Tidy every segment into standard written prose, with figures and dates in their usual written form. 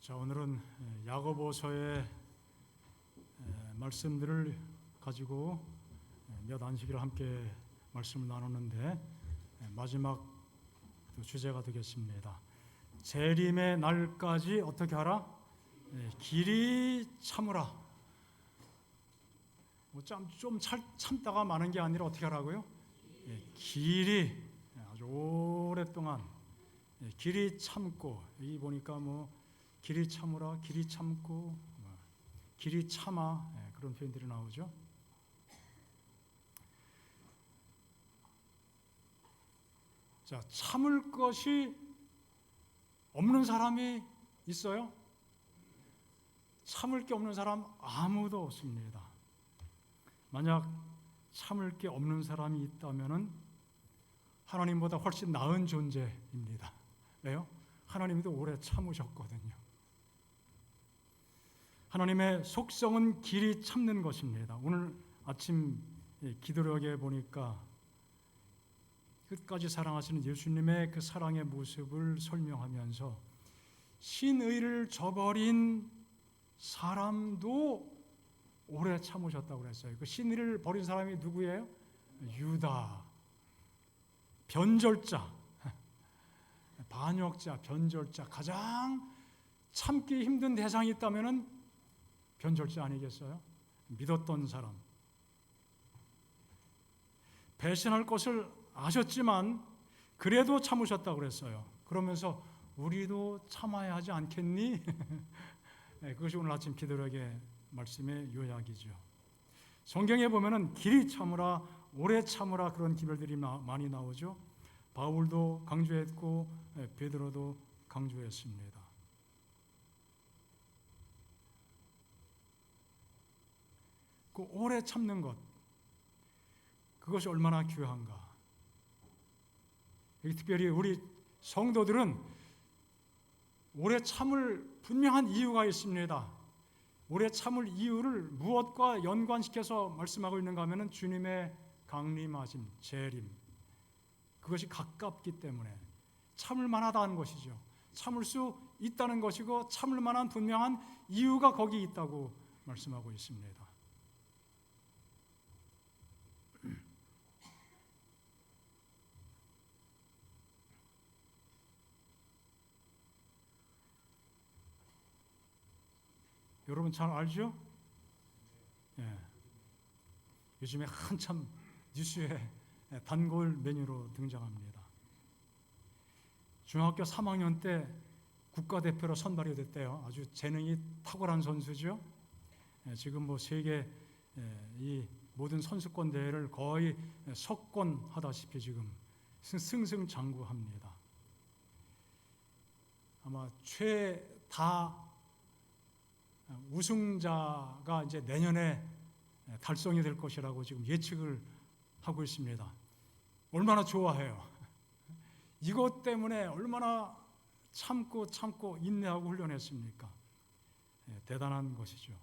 자, 오늘은 야고보서의 말씀들을 가지고 몇 안식일을 함께 말씀을 나누는데 마지막 주제가 되겠습니다. 재림의 날까지 어떻게 하라? 길이 참으라. 좀 참다가 마는 게 아니라 어떻게 하라고요? 길이 아주 오랫동안 길이 참고, 여기 보니까 길이 참으라, 길이 참고, 길이 참아, 그런 표현들이 나오죠. 자, 참을 것이 없는 사람이 있어요? 참을 게 없는 사람 아무도 없습니다. 만약 참을 게 없는 사람이 있다면은 하나님보다 훨씬 나은 존재입니다. 왜요? 하나님도 오래 참으셨거든요. 하나님의 속성은 길이 참는 것입니다. 오늘 아침 기도력에 보니까 끝까지 사랑하시는 예수님의 그 사랑의 모습을 설명하면서 신의를 저버린 사람도 오래 참으셨다고 그랬어요. 그 신의를 버린 사람이 누구예요? 유다. 변절자, 반역자, 변절자, 가장 참기 힘든 대상이 있다면은 변절자 아니겠어요? 믿었던 사람. 배신할 것을 아셨지만 그래도 참으셨다고 그랬어요. 그러면서 우리도 참아야 하지 않겠니? 그것이 오늘 아침 기도력의 말씀의 요약이죠. 성경에 보면은 길이 참으라, 오래 참으라 그런 기별들이 많이 나오죠. 바울도 강조했고 베드로도 강조했습니다. 그 오래 참는 것, 그것이 얼마나 귀한가. 특별히 우리 성도들은 오래 참을 분명한 이유가 있습니다. 오래 참을 이유를 무엇과 연관시켜서 말씀하고 있는가 하면 주님의 강림하심, 재림, 그것이 가깝기 때문에 참을 만하다는 것이죠. 참을 수 있다는 것이고 참을 만한 분명한 이유가 거기 있다고 말씀하고 있습니다. 여러분 잘 알죠? 요즘에 한참 뉴스에 단골 메뉴로 등장합니다. 중학교 3학년 때 국가대표로 선발이 됐대요. 아주 재능이 탁월한 선수죠. 지금 세계 이 모든 선수권 대회를 거의 석권하다시피 지금 승승장구합니다. 아마 최다 우승자가 이제 내년에 달성이 될 것이라고 지금 예측을 하고 있습니다. 얼마나 좋아해요. 이것 때문에 얼마나 참고 인내하고 훈련했습니까? 대단한 것이죠.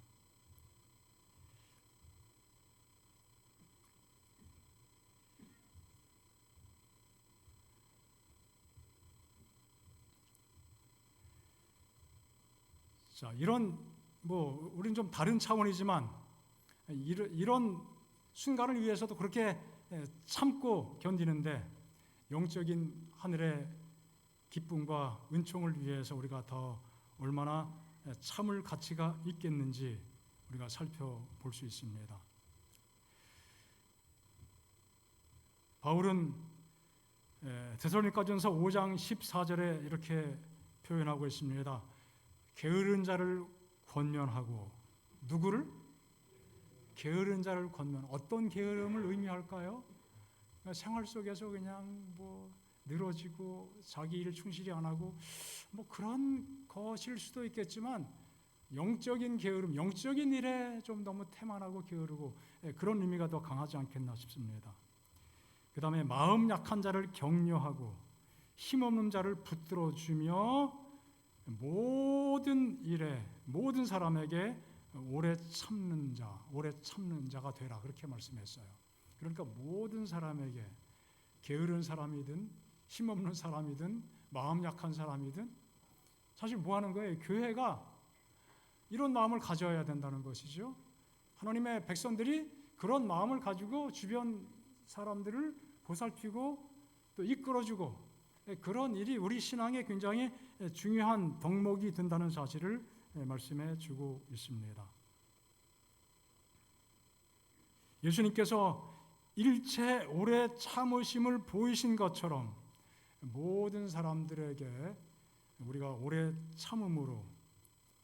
자, 이런 우리는 좀 다른 차원이지만 이런 순간을 위해서도 그렇게 참고 견디는데 영적인 하늘의 기쁨과 은총을 위해서 우리가 더 얼마나 참을 가치가 있겠는지 우리가 살펴볼 수 있습니다. 바울은 데살로니가전서 5장 14절에 이렇게 표현하고 있습니다. 게으른 자를 권면하고, 누구를? 게으른 자를 권면. 어떤 게으름을 의미할까요? 생활 속에서 그냥 늘어지고 자기 일을 충실히 안 하고 그런 것일 수도 있겠지만 영적인 게으름, 영적인 일에 좀 너무 태만하고 게으르고 그런 의미가 더 강하지 않겠나 싶습니다. 그 다음에 마음 약한 자를 격려하고 힘없는 자를 붙들어주며 모든 일에 모든 사람에게 오래 참는 자가 되라, 그렇게 말씀했어요. 그러니까 모든 사람에게, 게으른 사람이든 힘없는 사람이든 마음 약한 사람이든 사실 뭐 하는 거예요? 교회가 이런 마음을 가져야 된다는 것이죠. 하나님의 백성들이 그런 마음을 가지고 주변 사람들을 보살피고 또 이끌어주고 그런 일이 우리 신앙에 굉장히 중요한 덕목이 된다는 사실을 말씀해 주고 있습니다. 예수님께서 일체 오래 참으심을 보이신 것처럼 모든 사람들에게 우리가 오래 참음으로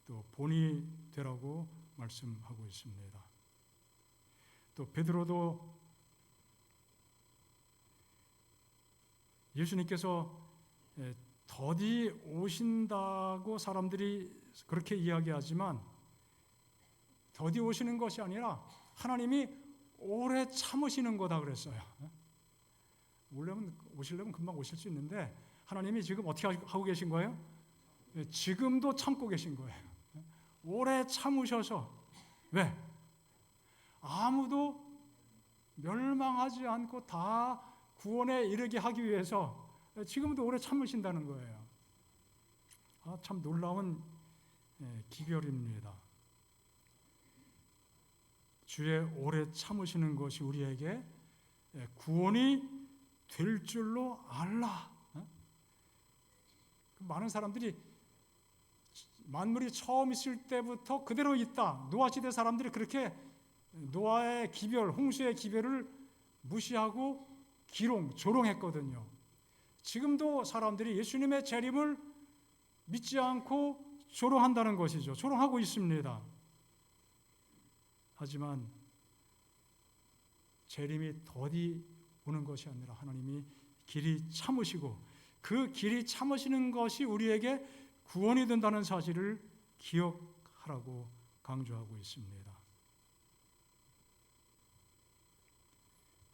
또 본이 되라고 말씀하고 있습니다. 또 베드로도 예수님께서 더디 오신다고 사람들이 그렇게 이야기하지만 더디 오시는 것이 아니라 하나님이 오래 참으시는 거다 그랬어요. 오시려면 금방 오실 수 있는데 하나님이 지금 어떻게 하고 계신 거예요? 지금도 참고 계신 거예요. 오래 참으셔서 왜? 아무도 멸망하지 않고 다 구원에 이르게 하기 위해서 지금도 오래 참으신다는 거예요. 참 놀라운 기별입니다. 주의 오래 참으시는 것이 우리에게 구원이 될 줄로 알라. 많은 사람들이 만물이 처음 있을 때부터 그대로 있다. 노아 시대 사람들이 그렇게 노아의 기별, 홍수의 기별을 무시하고 조롱했거든요. 지금도 사람들이 예수님의 재림을 믿지 않고 조롱한다는 것이죠. 조롱하고 있습니다. 하지만 재림이 더디 오는 것이 아니라 하나님이 길이 참으시고 그 길이 참으시는 것이 우리에게 구원이 된다는 사실을 기억하라고 강조하고 있습니다.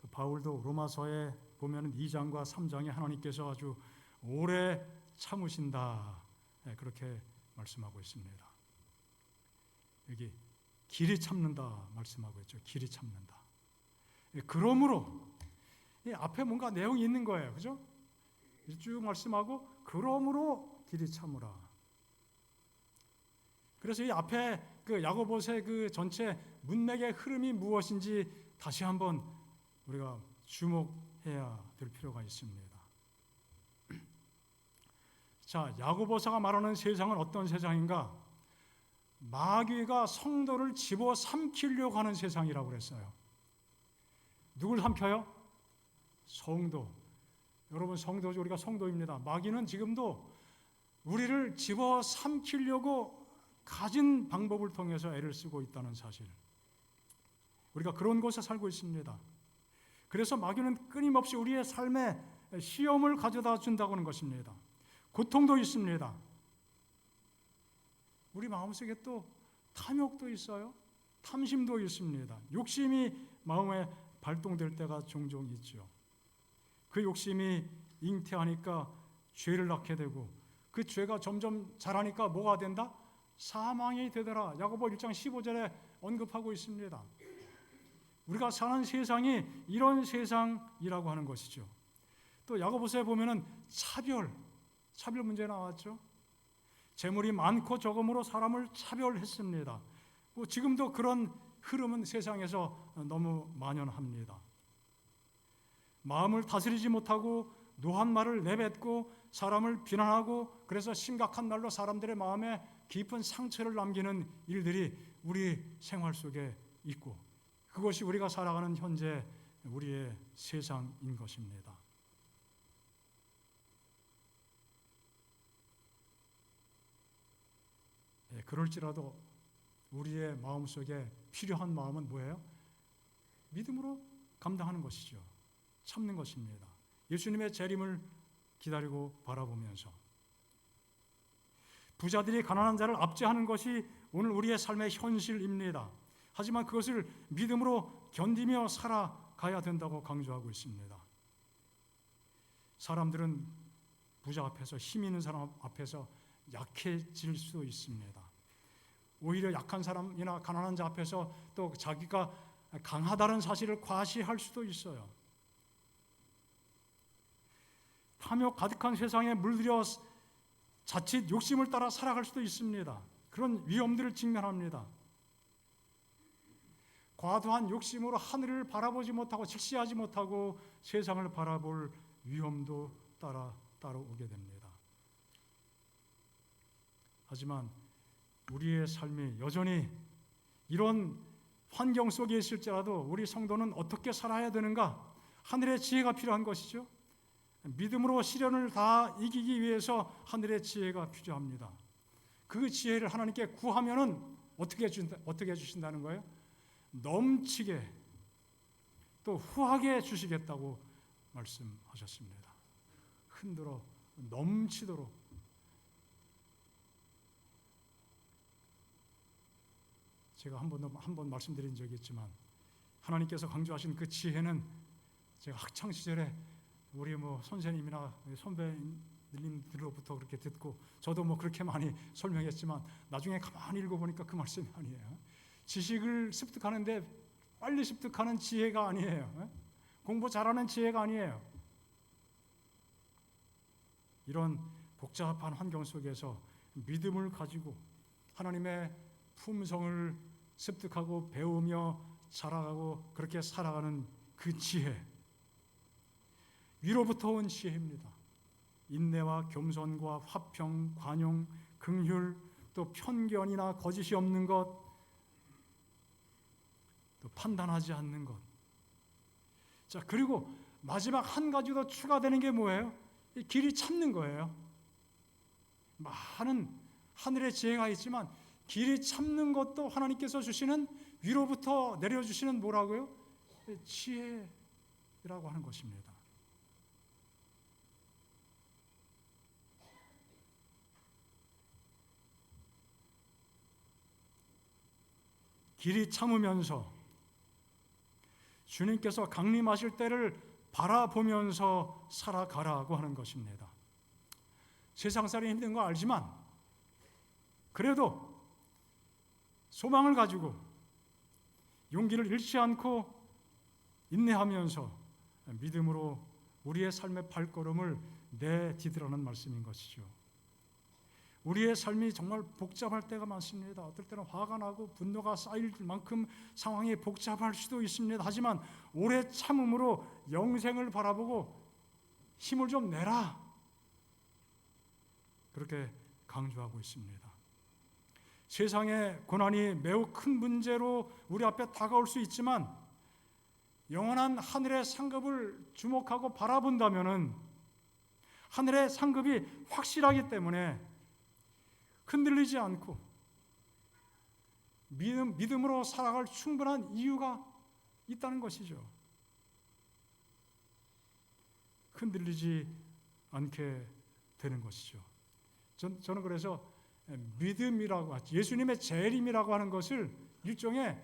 또 바울도 로마서에 보면 2장과 3장에 하나님께서 아주 오래 참으신다 그렇게 말씀하고 있습니다. 여기 길이 참는다 말씀하고 있죠. 길이 참는다. 그러므로 이 앞에 뭔가 내용이 있는 거예요. 그죠? 쭉 말씀하고 그러므로 길이 참으라. 그래서 이 앞에 그 야고보서의 그 전체 문맥의 흐름이 무엇인지 다시 한번 우리가 주목해야 될 필요가 있습니다. 자, 야고보서가 말하는 세상은 어떤 세상인가? 마귀가 성도를 집어삼키려고 하는 세상이라고 그랬어요. 누굴 삼켜요? 성도. 여러분 성도죠. 우리가 성도입니다. 마귀는 지금도 우리를 집어삼키려고 가진 방법을 통해서 애를 쓰고 있다는 사실. 우리가 그런 곳에 살고 있습니다. 그래서 마귀는 끊임없이 우리의 삶에 시험을 가져다 준다고 하는 것입니다. 고통도 있습니다. 우리 마음속에 또 탐욕도 있어요. 탐심도 있습니다. 욕심이 마음에 발동될 때가 종종 있죠. 그 욕심이 잉태하니까 죄를 낳게 되고 그 죄가 점점 자라니까 뭐가 된다? 사망이 되더라. 야고보 1장 15절에 언급하고 있습니다. 우리가 사는 세상이 이런 세상이라고 하는 것이죠. 또 야고보서에 보면은 차별 문제 나왔죠. 재물이 많고 적음으로 사람을 차별했습니다. 지금도 그런 흐름은 세상에서 너무 만연합니다. 마음을 다스리지 못하고 노한 말을 내뱉고 사람을 비난하고 그래서 심각한 말로 사람들의 마음에 깊은 상처를 남기는 일들이 우리 생활 속에 있고 그것이 우리가 살아가는 현재 우리의 세상인 것입니다. 그럴지라도 우리의 마음속에 필요한 마음은 뭐예요? 믿음으로 감당하는 것이죠. 참는 것입니다. 예수님의 재림을 기다리고 바라보면서 부자들이 가난한 자를 압제하는 것이 오늘 우리의 삶의 현실입니다. 하지만 그것을 믿음으로 견디며 살아가야 된다고 강조하고 있습니다. 사람들은 부자 앞에서 힘 있는 사람 앞에서 약해질 수도 있습니다. 오히려 약한 사람이나 가난한 자 앞에서 또 자기가 강하다는 사실을 과시할 수도 있어요. 탐욕 가득한 세상에 물들여 자칫 욕심을 따라 살아갈 수도 있습니다. 그런 위험들을 직면합니다. 과도한 욕심으로 하늘을 바라보지 못하고 직시하지 못하고 세상을 바라볼 위험도 따라오게 됩니다. 하지만 우리의 삶이 여전히 이런 환경 속에 있을지라도 우리 성도는 어떻게 살아야 되는가? 하늘의 지혜가 필요한 것이죠. 믿음으로 시련을 다 이기기 위해서 하늘의 지혜가 필요합니다. 그 지혜를 하나님께 구하면은 어떻게 해주신다는 거예요? 넘치게 또 후하게 주시겠다고 말씀하셨습니다. 흔들어 넘치도록. 제가 한 번 말씀드린 적이 있지만 하나님께서 강조하신 그 지혜는 제가 학창 시절에 우리 선생님이나 선배님들로부터 그렇게 듣고 저도 그렇게 많이 설명했지만 나중에 가만히 읽어보니까 그 말씀이 아니에요. 지식을 습득하는데 빨리 습득하는 지혜가 아니에요. 공부 잘하는 지혜가 아니에요. 이런 복잡한 환경 속에서 믿음을 가지고 하나님의 품성을 습득하고 배우며 자라가고 그렇게 살아가는 그 지혜, 위로부터 온 지혜입니다. 인내와 겸손과 화평, 관용, 긍휼, 또 편견이나 거짓이 없는 것, 또 판단하지 않는 것. 자, 그리고 마지막 한 가지 더 추가되는 게 뭐예요? 이 길이 참는 거예요. 많은 하늘의 지혜가 있지만 길이 참는 것도 하나님께서 주시는 위로부터 내려주시는 뭐라고요? 지혜라고 하는 것입니다. 길이 참으면서 주님께서 강림하실 때를 바라보면서 살아가라고 하는 것입니다. 세상살이 힘든 거 알지만 그래도 소망을 가지고 용기를 잃지 않고 인내하면서 믿음으로 우리의 삶의 발걸음을 내디디라는 말씀인 것이죠. 우리의 삶이 정말 복잡할 때가 많습니다. 어떨 때는 화가 나고 분노가 쌓일 만큼 상황이 복잡할 수도 있습니다. 하지만 오래 참음으로 영생을 바라보고 힘을 좀 내라. 그렇게 강조하고 있습니다. 세상의 고난이 매우 큰 문제로 우리 앞에 다가올 수 있지만 영원한 하늘의 상급을 주목하고 바라본다면은 하늘의 상급이 확실하기 때문에 흔들리지 않고 믿음으로 살아갈 충분한 이유가 있다는 것이죠. 흔들리지 않게 되는 것이죠. 저는 그래서 믿음이라고 예수님의 재림이라고 하는 것을 일종의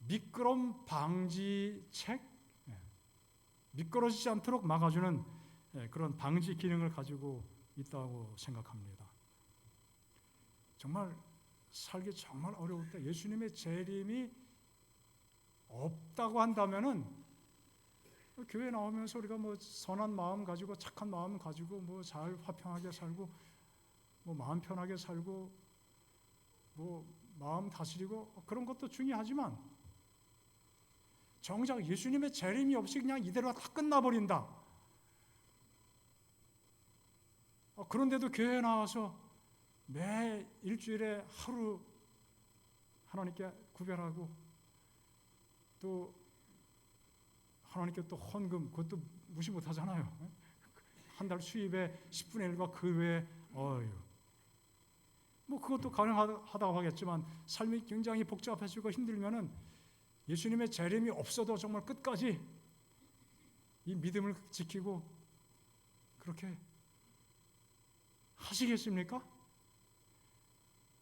미끄럼 방지책, 미끄러지지 않도록 막아주는 그런 방지 기능을 가지고 있다고 생각합니다. 정말 살기 정말 어려울 때 예수님의 재림이 없다고 한다면은 교회 나오면서 우리가 선한 마음 가지고 착한 마음 가지고 잘 화평하게 살고 마음 편하게 살고 마음 다스리고 그런 것도 중요하지만 정작 예수님의 재림이 없이 그냥 이대로 다 끝나버린다. 그런데도 교회에 나와서 매 일주일에 하루 하나님께 구별하고 또 하나님께 또 헌금 그것도 무시 못하잖아요. 한 달 수입의 10분의 1과 그 외에 그것도 가능하다고 하겠지만 삶이 굉장히 복잡해지고 힘들면은 예수님의 재림이 없어도 정말 끝까지 이 믿음을 지키고 그렇게 하시겠습니까?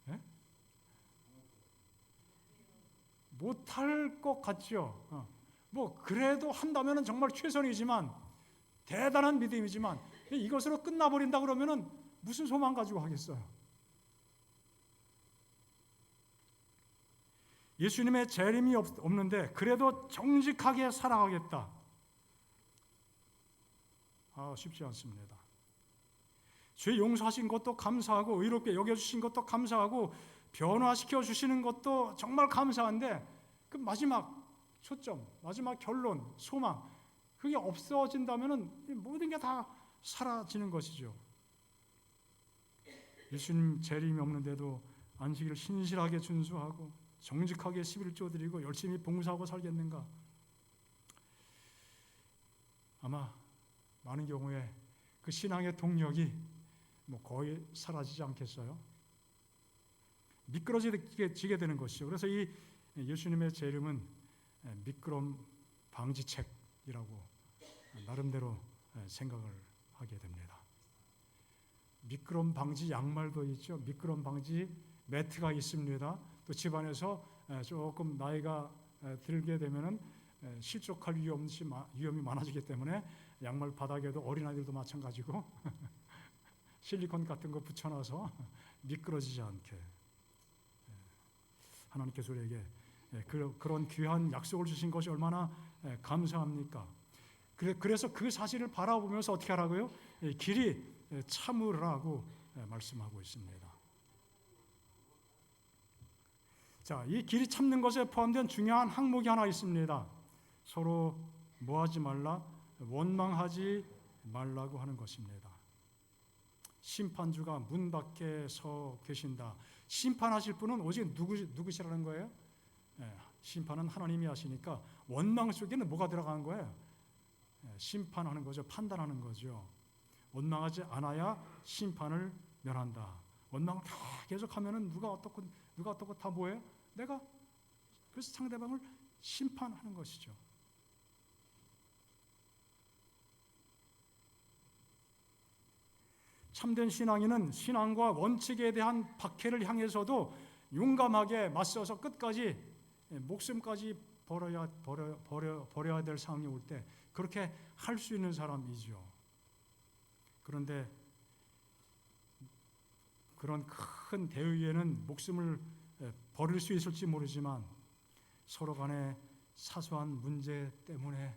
네? 못할 것 같죠. 그래도 한다면 정말 최선이지만 대단한 믿음이지만 이것으로 끝나버린다 그러면은 무슨 소망 가지고 하겠어요? 예수님의 재림이 없는데 그래도 정직하게 살아가겠다. 쉽지 않습니다. 죄 용서하신 것도 감사하고 의롭게 여겨주신 것도 감사하고 변화시켜 주시는 것도 정말 감사한데 그 마지막 초점, 마지막 결론, 소망 그게 없어진다면 모든 게 다 사라지는 것이죠. 예수님 재림이 없는데도 안식일을 신실하게 준수하고 정직하게 11조 드리고 열심히 봉사하고 살겠는가? 아마 많은 경우에 그 신앙의 동력이 거의 사라지지 않겠어요? 미끄러지게 되는 것이죠. 그래서 이 예수님의 재림은 미끄럼 방지책이라고 나름대로 생각을 하게 됩니다. 미끄럼 방지 양말도 있죠. 미끄럼 방지 매트가 있습니다. 또 집안에서 조금 나이가 들게 되면은 실족할 위험이 많아지기 때문에 양말 바닥에도 어린아이들도 마찬가지고 실리콘 같은 거 붙여놔서 미끄러지지 않게 하나님께서 우리에게 그런 귀한 약속을 주신 것이 얼마나 감사합니까? 그래서 그 사실을 바라보면서 어떻게 하라고요? 길이 참으라고 말씀하고 있습니다. 자, 이 길이 참는 것에 포함된 중요한 항목이 하나 있습니다. 서로 뭐하지 말라, 원망하지 말라고 하는 것입니다. 심판주가 문 밖에 서 계신다. 심판하실 분은 오직 누구시라는 거예요? 심판은 하나님이 하시니까 원망 속에는 뭐가 들어가는 거예요? 심판하는 거죠. 판단하는 거죠. 원망하지 않아야 심판을 면한다. 원망을 계속하면은 누가 어떻고 다 뭐예요? 내가 그래서 상대방을 심판하는 것이죠. 참된 신앙인은 신앙과 원칙에 대한 박해를 향해서도 용감하게 맞서서 끝까지 목숨까지 버려야 될 상황이 올 때 그렇게 할 수 있는 사람이죠. 그런데 그런 큰 대의에는 목숨을 버릴 수 있을지 모르지만 서로 간의 사소한 문제 때문에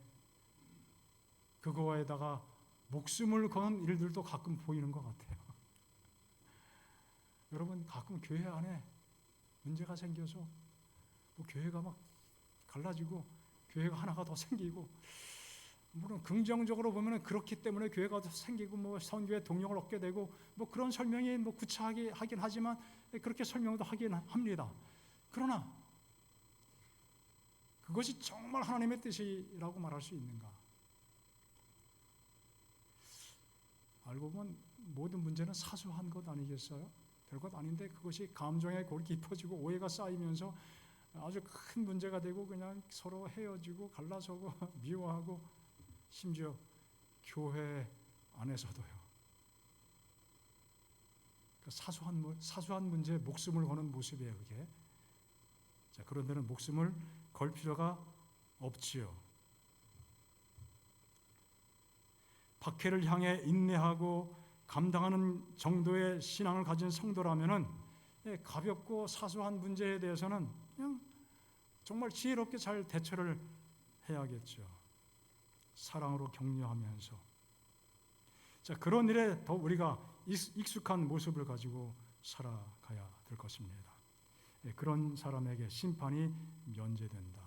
그거에다가 목숨을 거는 일들도 가끔 보이는 것 같아요. 여러분 가끔 교회 안에 문제가 생겨서 교회가 막 갈라지고 교회가 하나가 더 생기고 물론 긍정적으로 보면 그렇기 때문에 교회가 더 생기고 선교의 동력을 얻게 되고 그런 설명이 구차하게 하긴 하지만 그렇게 설명도 하긴 합니다. 그러나 그것이 정말 하나님의 뜻이라고 말할 수 있는가? 알고 보면 모든 문제는 사소한 것 아니겠어요? 별것 아닌데 그것이 감정에 골 깊어지고 오해가 쌓이면서 아주 큰 문제가 되고 그냥 서로 헤어지고 갈라서고 미워하고 심지어 교회 안에서도요. 그 사소한 문제에 목숨을 거는 모습이에요. 그게. 자, 그런 데는 목숨을 걸 필요가 없지요. 박해를 향해 인내하고 감당하는 정도의 신앙을 가진 성도라면은 가볍고 사소한 문제에 대해서는 그냥 정말 지혜롭게 잘 대처를 해야겠죠. 사랑으로 격려하면서. 자, 그런 일에 더 우리가 익숙한 모습을 가지고 살아가야 될 것입니다. 그런 사람에게 심판이 면제된다.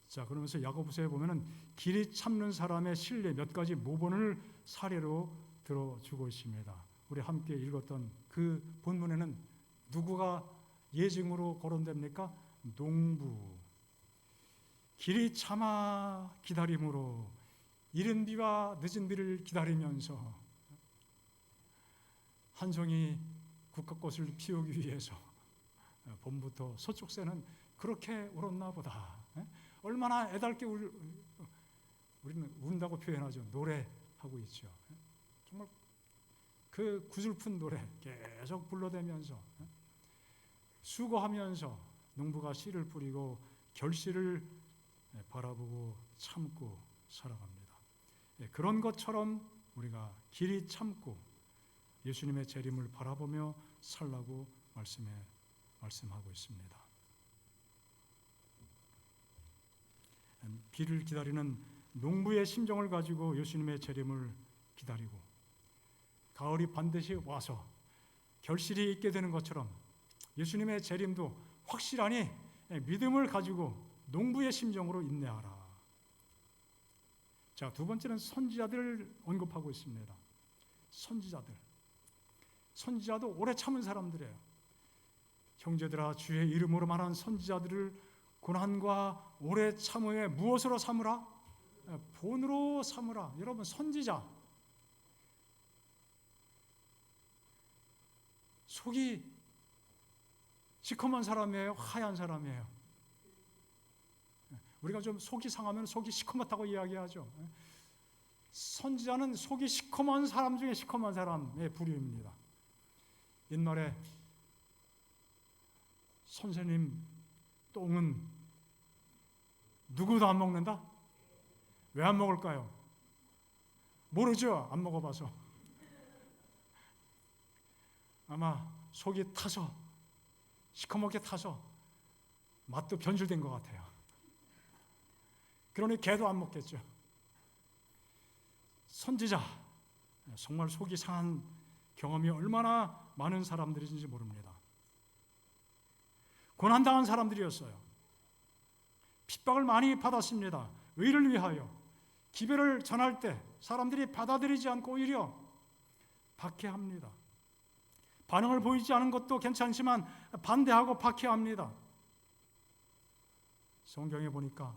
자, 그러면서 야고보서에 보면은 길이 참는 사람의 신뢰 몇 가지 모본을 사례로 들어주고 있습니다. 우리 함께 읽었던 그 본문에는 누구가 예증으로 거론됩니까? 농부. 길이 참아 기다림으로 이른 비와 늦은 비를 기다리면서 한 송이 국화꽃을 피우기 위해서 봄부터 서쪽새는 그렇게 울었나 보다. 얼마나 애달게 우리는 운다고 표현하죠. 노래하고 있죠. 정말 그 구슬픈 노래 계속 불러대면서 수고하면서 농부가 씨를 뿌리고 결실을 바라보고 참고 살아갑니다. 그런 것처럼 우리가 길이 참고 예수님의 재림을 바라보며 살라고 말씀하고 있습니다. 비를 기다리는 농부의 심정을 가지고 예수님의 재림을 기다리고 가을이 반드시 와서 결실이 있게 되는 것처럼 예수님의 재림도 확실하니 믿음을 가지고 농부의 심정으로 인내하라. 자, 두 번째는 선지자들을 언급하고 있습니다. 선지자도 오래 참은 사람들이에요. 형제들아, 주의 이름으로 말한 선지자들을 고난과 오래 참음에 무엇으로 삼으라? 본으로 삼으라. 여러분, 선지자 속이 시커먼 사람이에요? 하얀 사람이에요? 우리가 좀 속이 상하면 속이 시커멓다고 이야기하죠. 선지자는 속이 시커먼 사람 중에 시커먼 사람의 부류입니다. 옛말에 선생님 똥은 누구도 안 먹는다? 왜 안 먹을까요? 모르죠. 안 먹어봐서. 아마 속이 타서, 시커멓게 타서 맛도 변질된 것 같아요. 그러니 개도 안 먹겠죠. 선지자, 정말 속이 상한 경험이 얼마나 많은 사람들인지 모릅니다. 고난당한 사람들이었어요. 핍박을 많이 받았습니다. 의를 위하여. 기별을 전할 때 사람들이 받아들이지 않고 오히려 박해합니다. 반응을 보이지 않은 것도 괜찮지만 반대하고 박해합니다. 성경에 보니까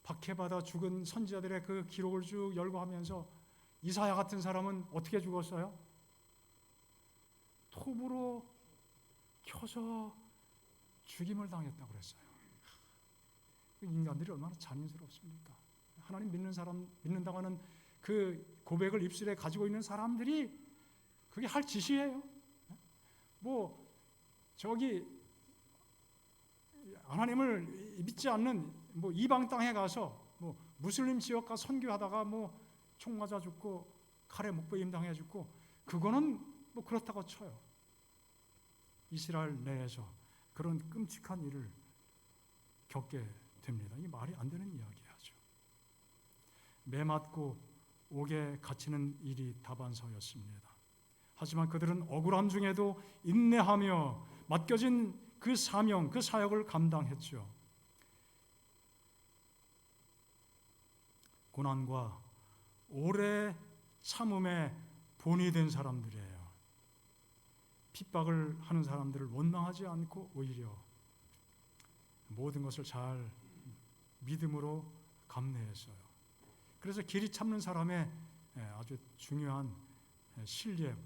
박해받아 죽은 선지자들의 그 기록을 쭉 열거하면서 이사야 같은 사람은 어떻게 죽었어요? 톱으로 켜서 죽임을 당했다고 그랬어요. 인간들이 얼마나 잔인스럽습니까? 하나님 믿는다고 하는 그 고백을 입술에 가지고 있는 사람들이 그게 할 짓이에요. 저기 하나님을 믿지 않는 이방 땅에 가서 무슬림 지역 가 선교하다가 총 맞아 죽고 칼에 목베임 당해 죽고 그거는 그렇다고 쳐요. 이스라엘 내에서 그런 끔찍한 일을 겪게 됩니다. 이게 말이 안 되는 이야기하죠. 매 맞고 옥에 갇히는 일이 다반사였습니다. 하지만 그들은 억울함 중에도 인내하며 맡겨진 그 사명, 그 사역을 감당했죠. 고난과 오래 참음의 본이 된 사람들이에요. 핍박을 하는 사람들을 원망하지 않고 오히려 모든 것을 잘 믿음으로 감내했어요. 그래서 길이 참는 사람의 아주 중요한 신뢰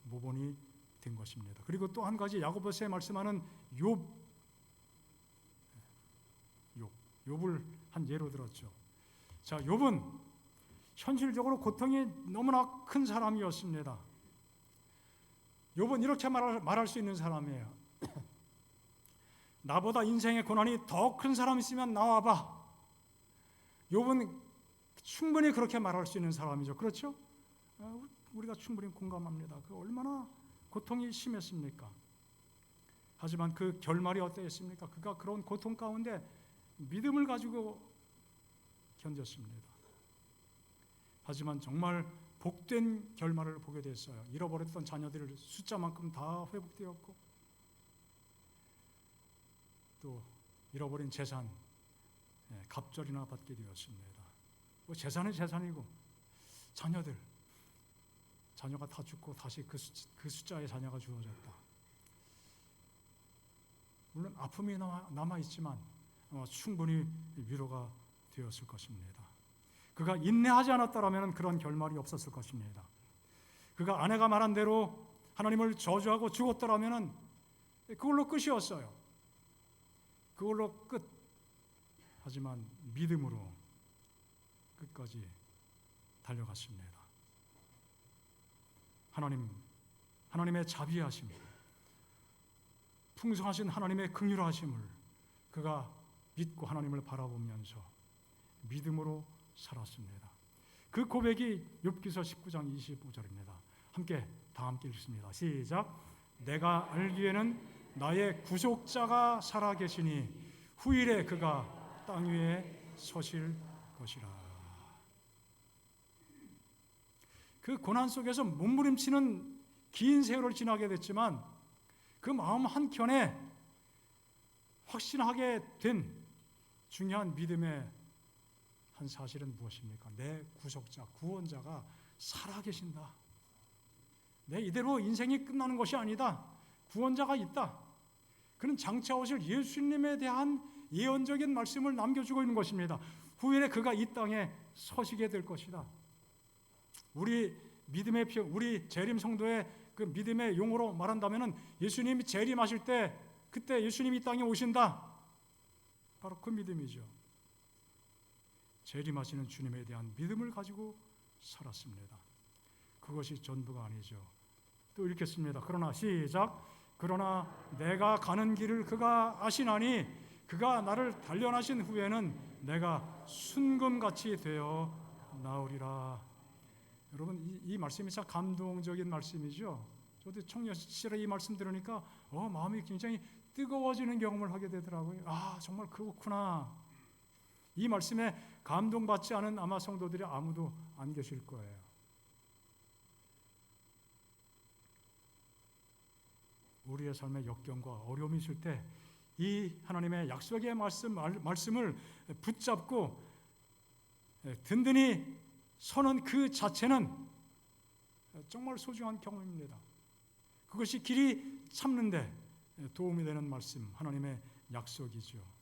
모본이 된 것입니다. 그리고 또 한 가지 야고보서에 말씀하는 욥을 한 예로 들었죠. 자, 욥은 현실적으로 고통이 너무나 큰 사람이었습니다. 욥은 이렇게 말할 수 있는 사람이에요. 나보다 인생의 고난이 더 큰 사람 있으면 나와봐. 욥은 충분히 그렇게 말할 수 있는 사람이죠. 그렇죠? 우리가 충분히 공감합니다. 그 얼마나 고통이 심했습니까? 하지만 그 결말이 어땠습니까? 그가 그런 고통 가운데 믿음을 가지고 견뎠습니다. 하지만 정말 복된 결말을 보게 됐어요. 잃어버렸던 자녀들 숫자만큼 다 회복되었고 또 잃어버린 재산 갑절이나 받게 되었습니다. 재산은 재산이고 자녀가 다 죽고 다시 그 숫자의 자녀가 주어졌다. 물론 아픔이 남아있지만 충분히 위로가 되었을 것입니다. 그가 인내하지 않았더라면 그런 결말이 없었을 것입니다. 그가 아내가 말한 대로 하나님을 저주하고 죽었더라면 그걸로 끝이었어요. 그걸로 끝. 하지만 믿음으로 끝까지 달려갔습니다. 하나님의 자비하심, 풍성하신 하나님의 긍휼하심을 그가 믿고 하나님을 바라보면서 믿음으로 살았습니다. 그 고백이 욥기서 19장 25절입니다. 함께 읽습니다. 시작. 내가 알기에는 나의 구속자가 살아계시니 후일에 그가 땅 위에 서실 것이라. 그 고난 속에서 몸부림치는 긴 세월을 지나게 됐지만 그 마음 한켠에 확신하게 된 중요한 믿음의 한 사실은 무엇입니까? 내 구속자, 구원자가 살아계신다. 내 이대로 인생이 끝나는 것이 아니다. 구원자가 있다. 그는 장차 오실 예수님에 대한 예언적인 말씀을 남겨주고 있는 것입니다. 후일에 그가 이 땅에 서시게 될 것이다. 우리 믿음의 우리 재림 성도의 그 믿음의 용어로 말한다면은 예수님이 재림하실 때 그때 예수님이 이 땅에 오신다. 바로 그 믿음이죠. 재림하시는 주님에 대한 믿음을 가지고 살았습니다. 그것이 전부가 아니죠. 또 읽겠습니다. 그러나 시작. 그러나 내가 가는 길을 그가 아시나니 그가 나를 단련하신 후에는 내가 순금같이 되어 나오리라. 여러분 이 말씀이 참 감동적인 말씀이죠. 저도 청년 시절에 이 말씀 들으니까 마음이 굉장히 뜨거워지는 경험을 하게 되더라고요. 아 정말 그렇구나. 이 말씀에 감동받지 않은 아마 성도들이 아무도 안 계실 거예요. 우리의 삶의 역경과 어려움이 있을 때 이 하나님의 약속의 말씀을 붙잡고 든든히 서는 그 자체는 정말 소중한 경험입니다. 그것이 길이 참는데 도움이 되는 말씀, 하나님의 약속이죠.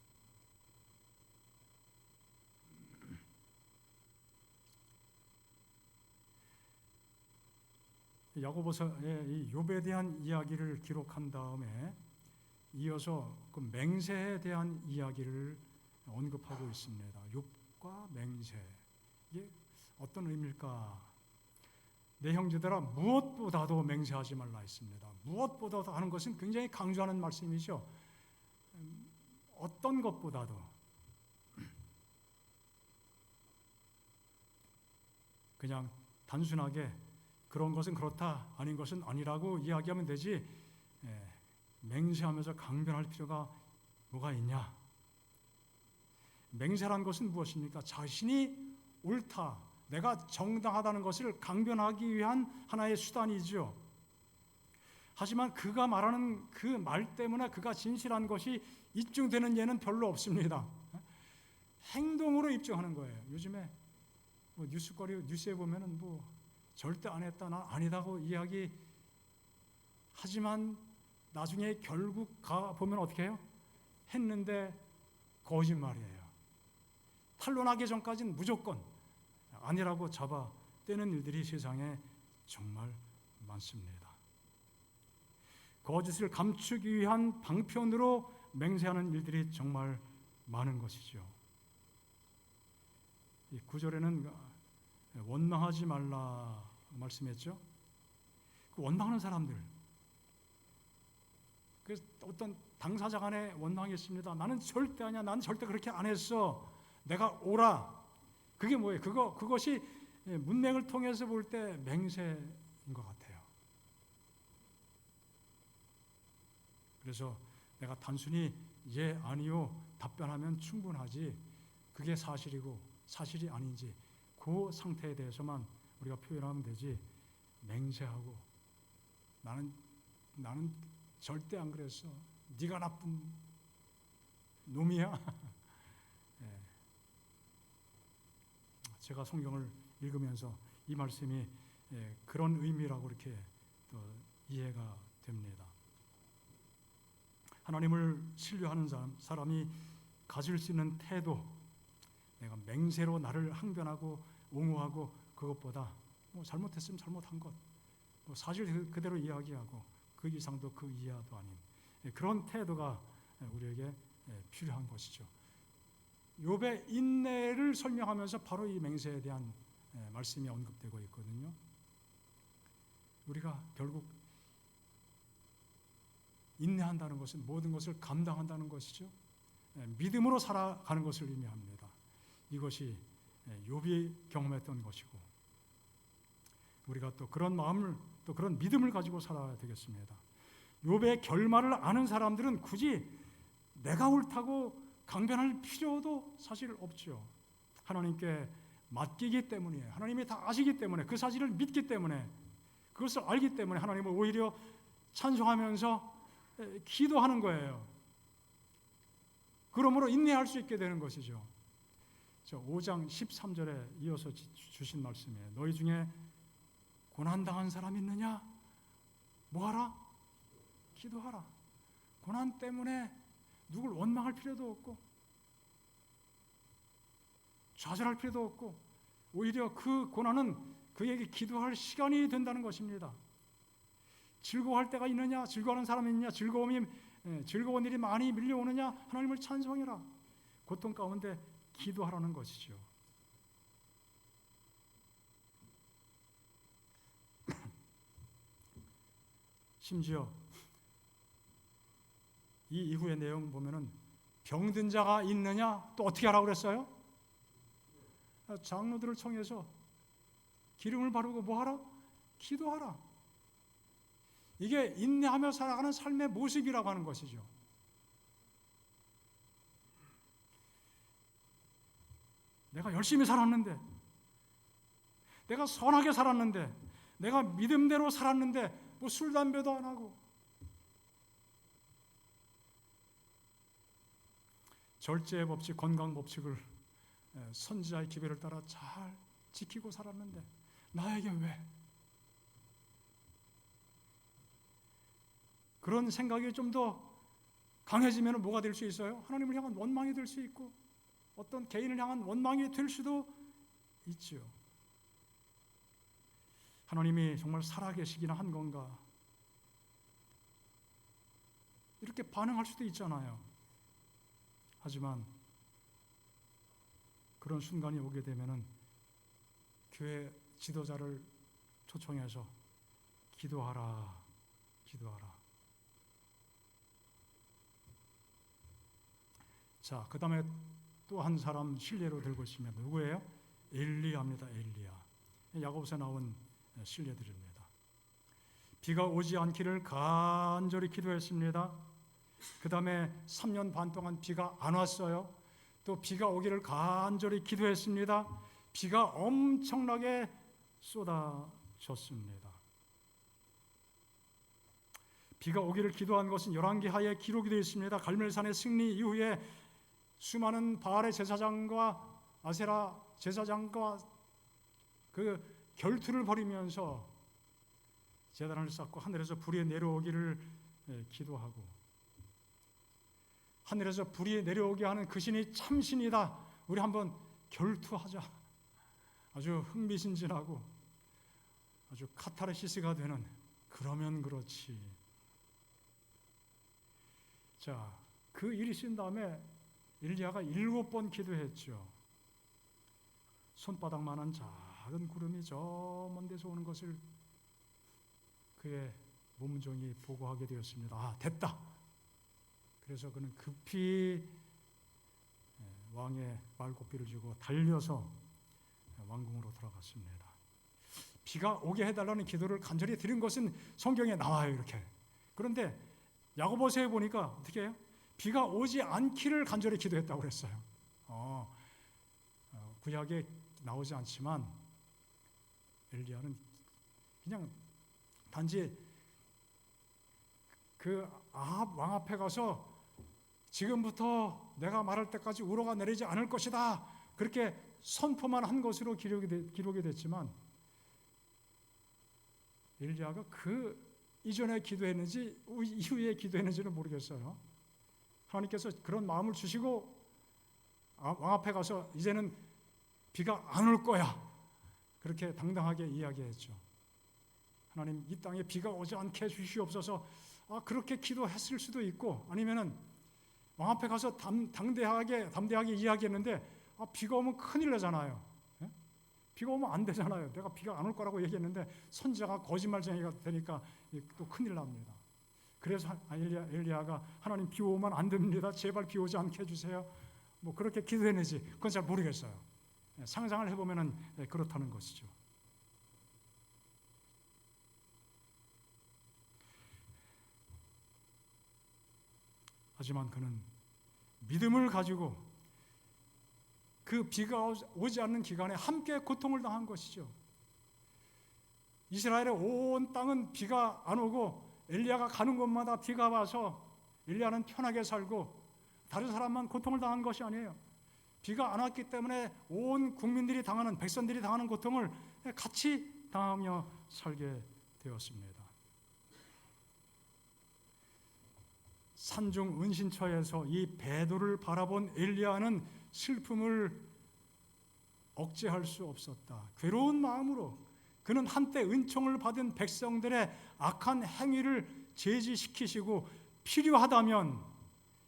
야고보서의 이 욥에 대한 이야기를 기록한 다음에 이어서 그 맹세에 대한 이야기를 언급하고 있습니다. 욥과 맹세. 이게 어떤 의미일까? 내 형제들아 무엇보다도 맹세하지 말라 했습니다. 무엇보다도 하는 것은 굉장히 강조하는 말씀이죠. 어떤 것보다도 그냥 단순하게 그런 것은 그렇다, 아닌 것은 아니라고 이야기하면 되지 맹세하면서 강변할 필요가 뭐가 있냐? 맹세란 것은 무엇입니까? 자신이 옳다, 내가 정당하다는 것을 강변하기 위한 하나의 수단이죠. 하지만 그가 말하는 그 말 때문에 그가 진실한 것이 입증되는 예는 별로 없습니다. 행동으로 입증하는 거예요. 요즘에 뭐 뉴스에 보면은 뭐 절대 안 했다, 나 아니다고 이야기 하지만 나중에 결국 가 보면 어떻게 해요? 했는데 거짓말이에요. 탄론하기 전까지는 무조건 아니라고 잡아 떼는 일들이 세상에 정말 많습니다. 거짓을 감추기 위한 방편으로 맹세하는 일들이 정말 많은 것이죠. 이 9절에는 원망하지 말라 말씀했죠. 그 원망하는 사람들, 그 어떤 당사자 간에 원망이 있습니다. 나는 절대 아니야. 난 절대 그렇게 안 했어. 내가 옳아. 그게 뭐예요? 그것이 문맥을 통해서 볼 때 맹세인 것 같아요. 그래서 내가 단순히 예, 아니요 답변하면 충분하지 그게 사실이고 사실이 아닌지 그 상태에 대해서만 우리가 표현하면 되지 맹세하고 나는 절대 안 그랬어. 네가 나쁜 놈이야. 네. 제가 성경을 읽으면서 이 말씀이 그런 의미라고 이렇게 또 이해가 됩니다. 하나님을 신뢰하는 사람이 가질 수 있는 태도, 내가 맹세로 나를 항변하고 옹호하고 그것보다 뭐 잘못했으면 잘못한 것, 뭐 사실 그대로 이야기하고 그 이상도 그 이하도 아닌 그런 태도가 우리에게 필요한 것이죠. 욥의 인내를 설명하면서 바로 이 맹세에 대한 말씀이 언급되고 있거든요. 우리가 결국 인내한다는 것은 모든 것을 감당한다는 것이죠. 믿음으로 살아가는 것을 의미합니다. 이것이 욥이 경험했던 것이고 우리가 또 그런 마음을 또 그런 믿음을 가지고 살아야 되겠습니다. 욥의 결말을 아는 사람들은 굳이 내가 옳다고 강변할 필요도 사실 없죠. 하나님께 맡기기 때문이에요. 하나님이 다 아시기 때문에, 그 사실을 믿기 때문에, 그것을 알기 때문에 하나님을 오히려 찬송하면서 기도하는 거예요. 그러므로 인내할 수 있게 되는 것이죠. 5장 13절에 이어서 주신 말씀이에요. 너희 중에 고난당한 사람 있느냐? 뭐하라? 기도하라. 고난 때문에 누굴 원망할 필요도 없고 좌절할 필요도 없고, 오히려 그 고난은 그에게 기도할 시간이 된다는 것입니다. 즐거워할 때가 있느냐? 즐거워하는 사람이 있느냐? 즐거운 일이 많이 밀려오느냐? 하나님을 찬송해라. 고통 가운데 기도하라는 것이죠. 심지어 이 이후의 내용 보면은 병든 자가 있느냐? 또 어떻게 하라고 그랬어요? 장로들을 청해서 기름을 바르고 뭐하라? 기도하라. 이게 인내하며 살아가는 삶의 모습이라고 하는 것이죠. 내가 열심히 살았는데, 내가 선하게 살았는데, 내가 믿음대로 살았는데 뭐 술, 담배도 안 하고 절제의 법칙, 건강 법칙을 선지자의 기별을 따라 잘 지키고 살았는데 나에게 왜? 그런 생각이 좀 더 강해지면 뭐가 될 수 있어요? 하나님을 향한 원망이 될 수 있고 어떤 개인을 향한 원망이 될 수도 있지요. 하나님이 정말 살아계시기나 한 건가? 이렇게 반응할 수도 있잖아요. 하지만 그런 순간이 오게 되면은 교회 지도자를 초청해서 기도하라, 기도하라. 자, 그 다음에 또 한 사람 실례로 들고 있으면 누구예요? 엘리야입니다. 엘리야. 야고보서에 나온 실례들입니다. 비가 오지 않기를 간절히 기도했습니다. 그 다음에 3년 반 동안 비가 안 왔어요. 또 비가 오기를 간절히 기도했습니다. 비가 엄청나게 쏟아졌습니다. 비가 오기를 기도한 것은 열왕기하에 기록이 되어 있습니다. 갈멜산의 승리 이후에 수많은 바알의 제사장과 아세라 제사장과 그 결투를 벌이면서 제단을 쌓고 하늘에서 불이 내려오기를 기도하고, 하늘에서 불이 내려오게 하는 그 신이 참신이다. 우리 한번 결투하자. 아주 흥미진진하고 아주 카타르시스가 되는, 그러면 그렇지. 자, 그 일이 있은 다음에 엘리야가 7번 기도했죠. 손바닥만한 작은 구름이 저 먼 데서 오는 것을 그의 몸종이 보고하게 되었습니다. 아, 됐다. 그래서 그는 급히 왕의 말고삐를 쥐고 달려서 왕궁으로 돌아갔습니다. 비가 오게 해달라는 기도를 간절히 드린 것은 성경에 나와요, 이렇게. 그런데 야고보서에 보니까 어떻게 해요? 비가 오지 않기를 간절히 기도했다고 그랬어요. 구약에 나오지 않지만 엘리야는 그냥 단지 그 아합 왕 앞에 가서 지금부터 내가 말할 때까지 우로가 내리지 않을 것이다, 그렇게 선포만 한 것으로 기록이 됐지만, 엘리야가 그 이전에 기도했는지 이후에 기도했는지는 모르겠어요. 하나님께서 그런 마음을 주시고 왕 앞에 가서 이제는 비가 안 올 거야, 그렇게 당당하게 이야기했죠. 하나님, 이 땅에 비가 오지 않게 해주시옵소서. 그렇게 기도했을 수도 있고, 아니면은 왕 앞에 가서 담대하게 이야기했는데 비가 오면 큰일 나잖아요. 예? 비가 오면 안 되잖아요. 내가 비가 안 올 거라고 얘기했는데 선지자가 거짓말쟁이가 되니까 또 큰일 납니다. 그래서 엘리야가 하나님, 비 오면 안 됩니다. 제발 비 오지 않게 해주세요. 뭐 그렇게 기도했는지 그건 잘 모르겠어요. 상상을 해보면은 그렇다는 것이죠. 하지만 그는 믿음을 가지고 그 비가 오지 않는 기간에 함께 고통을 당한 것이죠. 이스라엘의 온 땅은 비가 안 오고 엘리야가 가는 곳마다 비가 와서 엘리야는 편하게 살고 다른 사람만 고통을 당한 것이 아니에요. 비가 안 왔기 때문에 온 국민들이 당하는, 백성들이 당하는 고통을 같이 당하며 살게 되었습니다. 산중 은신처에서 이 배도를 바라본 엘리야는 슬픔을 억제할 수 없었다. 괴로운 마음으로 그는 한때 은총을 받은 백성들의 악한 행위를 제지시키시고 필요하다면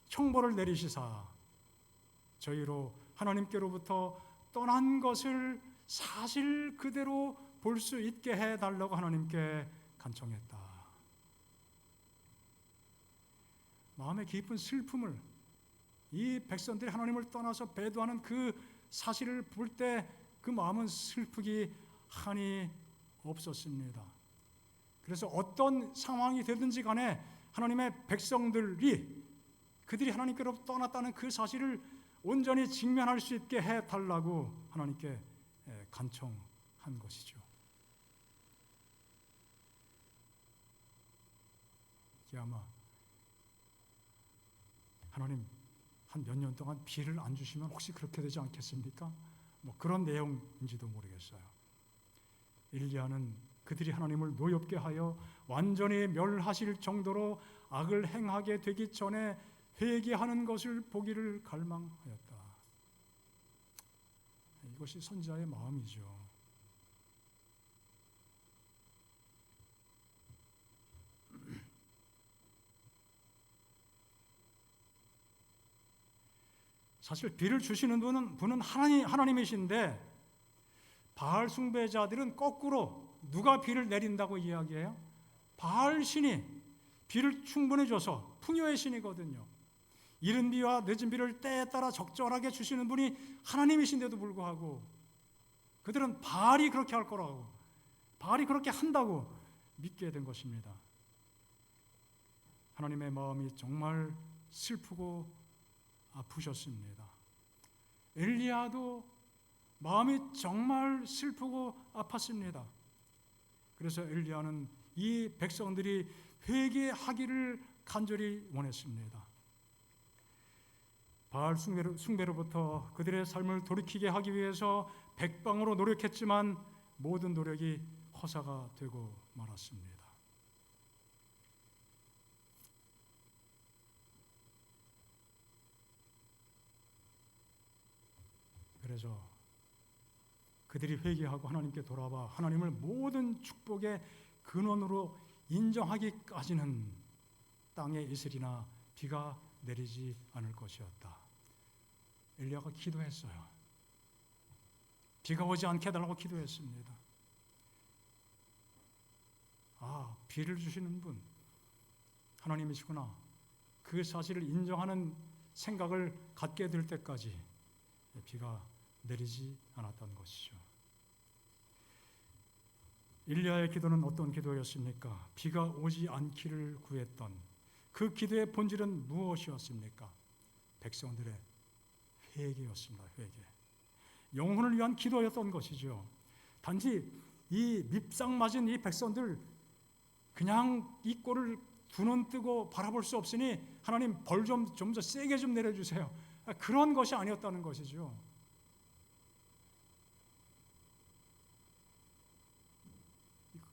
형벌을 내리시사 저희로 하나님께로부터 떠난 것을 사실 그대로 볼 수 있게 해달라고 하나님께 간청했다. 마음의 깊은 슬픔을, 이 백성들이 하나님을 떠나서 배도하는 그 사실을 볼 때 그 마음은 슬프기 한이 없었습니다. 그래서 어떤 상황이 되든지 간에 하나님의 백성들이 그들이 하나님께로부터 떠났다는 그 사실을 온전히 직면할 수 있게 해달라고 하나님께 간청한 것이죠. 이게 아마 하나님 한 몇 년 동안 비를 안 주시면 혹시 그렇게 되지 않겠습니까? 뭐 그런 내용인지도 모르겠어요. 엘리야는 그들이 하나님을 노엽게 하여 완전히 멸하실 정도로 악을 행하게 되기 전에 회개하는 것을 보기를 갈망하였다. 이것이 선지자의 마음이죠. 사실 비를 주시는 분은 하나님이신데 바알 숭배자들은 거꾸로 누가 비를 내린다고 이야기해요? 바알 신이 비를 충분히 줘서 풍요의 신이거든요. 이른 비와 늦은 비를 때에 따라 적절하게 주시는 분이 하나님이신데도 불구하고 그들은 바알이 그렇게 할 거라고, 바알이 그렇게 한다고 믿게 된 것입니다. 하나님의 마음이 정말 슬프고 아프셨습니다. 엘리야도 마음이 정말 슬프고 아팠습니다. 그래서 엘리야는 이 백성들이 회개하기를 간절히 원했습니다. 바알 숭배로부터 그들의 삶을 돌이키게 하기 위해서 백방으로 노력했지만 모든 노력이 허사가 되고 말았습니다. 그래서 그들이 회개하고 하나님께 돌아와 하나님을 모든 축복의 근원으로 인정하기까지는 땅에 이슬이나 비가 내리지 않을 것이었다. 엘리야가 기도했어요. 비가 오지 않게 해달라고 기도했습니다. 아, 비를 주시는 분 하나님이시구나. 그 사실을 인정하는 생각을 갖게 될 때까지 비가 내리지 않았던 것이죠. 엘리야의 기도는 어떤 기도였습니까? 비가 오지 않기를 구했던 그 기도의 본질은 무엇이었습니까? 백성들의 회개였습니다. 회개. 영혼을 위한 기도였던 것이죠. 단지 이 밉상 맞은 이 백성들 그냥 이 꼴을 두 눈 뜨고 바라볼 수 없으니 하나님 벌 좀 더 세게 좀 내려주세요. 그런 것이 아니었다는 것이죠.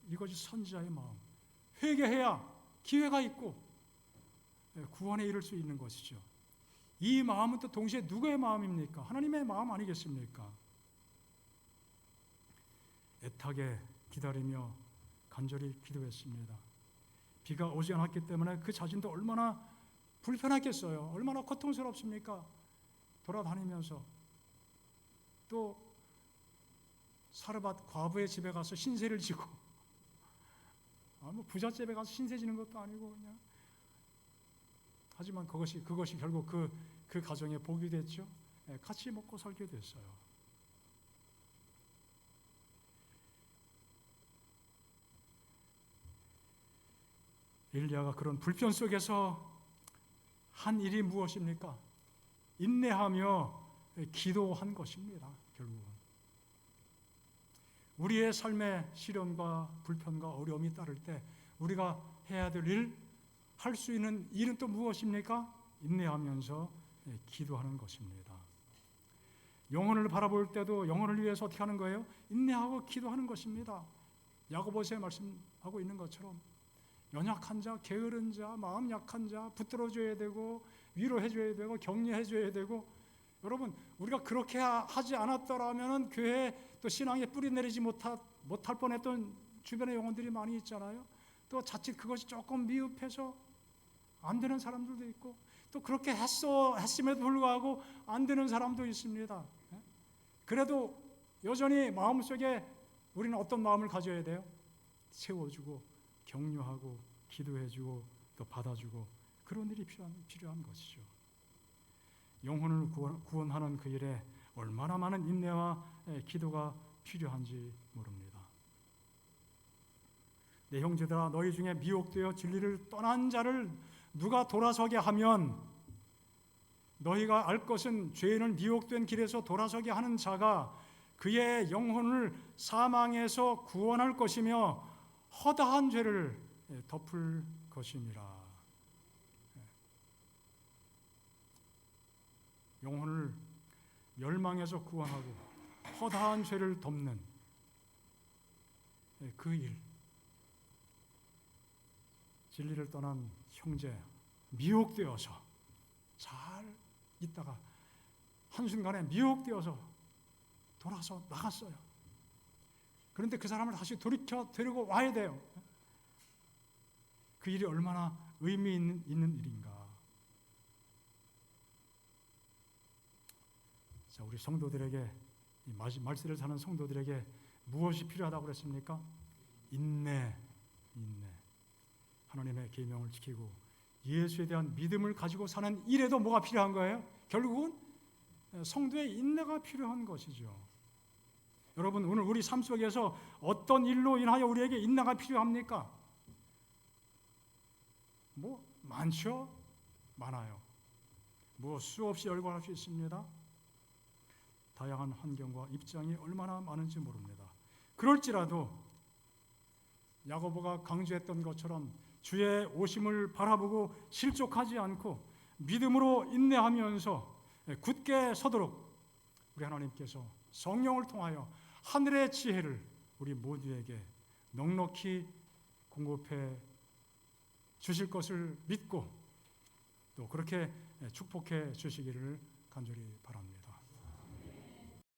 이것이 선지자의 마음. 회개해야 기회가 있고 구원에 이를 수 있는 것이죠. 이 마음은 또 동시에 누구의 마음입니까? 하나님의 마음 아니겠습니까? 애타게 기다리며 간절히 기도했습니다. 비가 오지 않았기 때문에 그 자신도 얼마나 불편했겠어요. 얼마나 고통스럽습니까? 돌아다니면서 또 사르밧 과부의 집에 가서 신세를 지고 뭐 부자 집에 가서 신세 지는 것도 아니고 그냥 하지만 그것이 결국 그 가정의 복이 됐죠. 같이 먹고 살게 됐어요. 엘리야가 그런 불편 속에서 한 일이 무엇입니까? 인내하며 기도한 것입니다. 결국은 우리의 삶의 시련과 불편과 어려움이 따를 때 우리가 해야 될 일, 할 수 있는 일은 또 무엇입니까? 인내하면서 기도하는 것입니다. 영혼을 바라볼 때도 영혼을 위해서 어떻게 하는 거예요? 인내하고 기도하는 것입니다. 야고보서에 말씀하고 있는 것처럼 연약한 자, 게으른 자, 마음 약한 자 붙들어줘야 되고 위로해줘야 되고 격려해줘야 되고, 여러분 우리가 그렇게 하지 않았더라면 교회에 또 신앙에 뿌리 내리지 못할 뻔했던 주변의 영혼들이 많이 있잖아요. 또 자칫 그것이 조금 미흡해서 안 되는 사람들도 있고, 또 그렇게 했음에도 불구하고 안 되는 사람도 있습니다. 그래도 여전히 마음속에 우리는 어떤 마음을 가져야 돼요? 세워주고 격려하고 기도해주고 또 받아주고, 그런 일이 필요한 것이죠. 영혼을 구원하는 그 일에 얼마나 많은 인내와 기도가 필요한지 모릅니다. 내 형제들아, 너희 중에 미혹되어 진리를 떠난 자를 누가 돌아서게 하면, 너희가 알 것은 죄인을 미혹된 길에서 돌아서게 하는 자가 그의 영혼을 사망에서 구원할 것이며 허다한 죄를 덮을 것임이라. 영혼을 멸망에서 구원하고 허다한 죄를 덮는 그 일, 진리를 떠난 형제, 미혹되어서 잘 있다가 한순간에 미혹되어서 돌아서 나갔어요. 그런데 그 사람을 다시 돌이켜 데리고 와야 돼요. 그 일이 얼마나 의미 있는 일인가. 자, 우리 성도들에게, 이 말세를 사는 성도들에게 무엇이 필요하다고 그랬습니까? 인내. 하나님의 계명을 지키고 예수에 대한 믿음을 가지고 사는 일에도 뭐가 필요한 거예요? 결국은 성도의 인내가 필요한 것이죠. 여러분, 오늘 우리 삶 속에서 어떤 일로 인하여 우리에게 인내가 필요합니까? 많죠? 많아요. 수없이 열거할 수 있습니다. 다양한 환경과 입장이 얼마나 많은지 모릅니다. 그럴지라도 야고보가 강조했던 것처럼 주의 오심을 바라보고 실족하지 않고 믿음으로 인내하면서 굳게 서도록 우리 하나님께서 성령을 통하여 하늘의 지혜를 우리 모두에게 넉넉히 공급해 주실 것을 믿고 또 그렇게 축복해 주시기를 간절히 바랍니다.